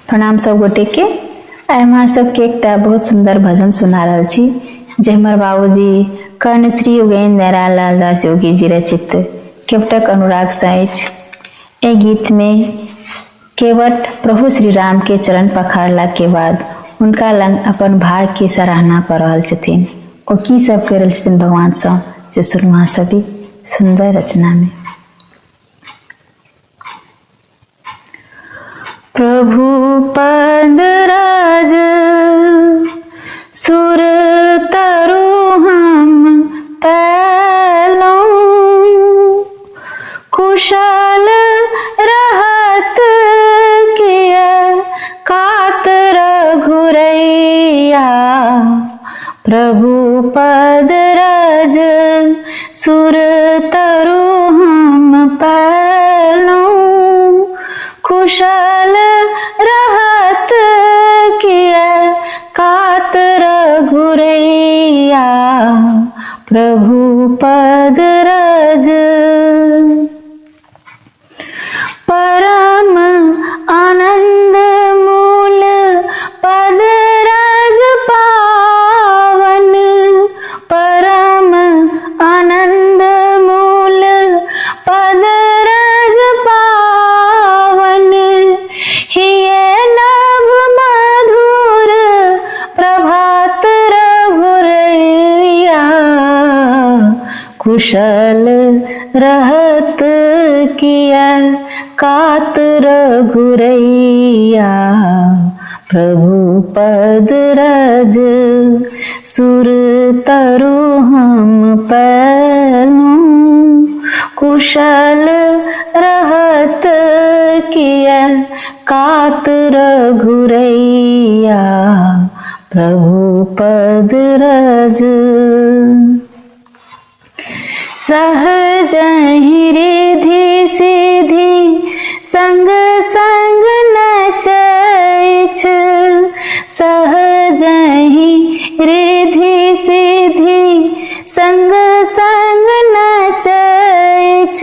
प्रणाम सब गोटे के। आइ हम सबके एक बहुत सुंदर भजन सुना रहा छी जे हमर बाबूजी कर्णश्री योगेंद्र नारायण दास योगी जी रचित केवटक अनुराग साइच। ए गीत में केवट प्रभु श्री राम के चरण पखारला के बाद उनका लंग अपन भाग की सराहना कर रहल छथिन। ओ की सब कर रहल छथिन भगवान से जे सुनवा सभी सुंदर रचना में। प्रभु पद राज सुर तरु हम पैलों, कुशल रहत किया कातर घुरैया। प्रभु पद राज सुर तरु हम पैलों, कुशल रहत किया कातर घुरैया। प्रभु पद रज परम आनंद मूल पद रज पावन, परम आनंद मूल पद रज पावन। हिये नभ मधुर प्रभात रघुरैया, कुशल रहत किया कातर घुरैया। प्रभु पद रज सुर तरु हम पैलों, कुशल रहत किया कातर घुरैया। प्रभु पद रज सहज रिधि सिधि संग संग नचैछ, सहज रिधि सिधि संग संग नचैछ।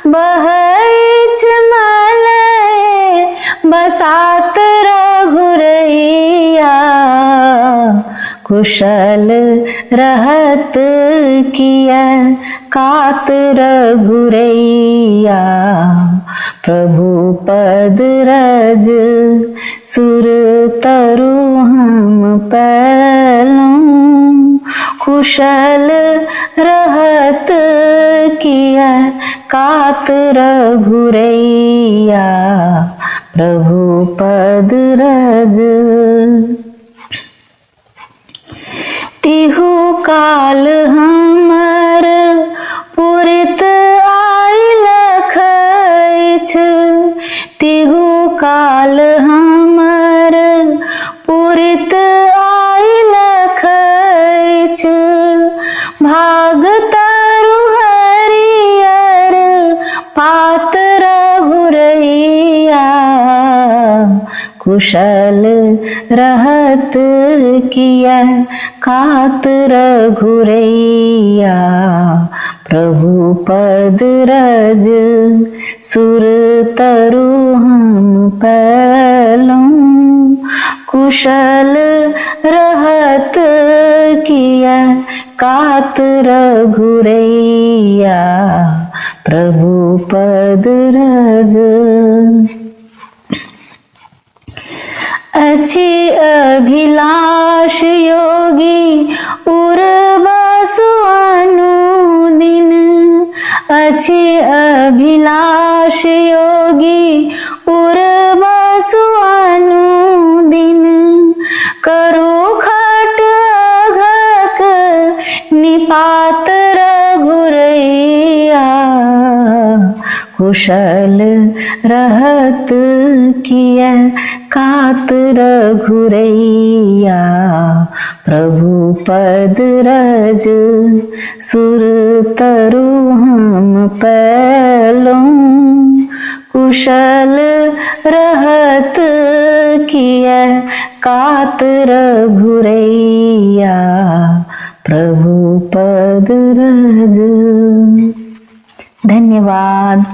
बहैछ मलय बसात रघुरैया, कुशल रहत किया कातर घुरैया। प्रभु पद रज सुर तरु हम पैलों, कुशल रहत किया कातर घुरैया। प्रभु पद रज तिहु काल हमर पुरित आइल खैछ, तिहु काल हमर पुरित आइल खैछ। भाग तरु हरियर पात रघुरैया, कुशल रहत किया कातर घुरैया। प्रभु पद रज सुर तरु हम पैलों, कुशल रहत किया कातर घुरैया। प्रभु पद रज अच्छी अभिलाष योगी उर्वसु अनुदिन, अच्छी अभिलाष योगी उर्वसु अनुदिन। करो खट अघक निपात रघुरैया, कुशल रहत किया कातर घुरैया। प्रभु पद रज सुर तरु हम पैलों, कुशल रहत किया कातर घुरैया। प्रभु पद रज। धन्यवाद।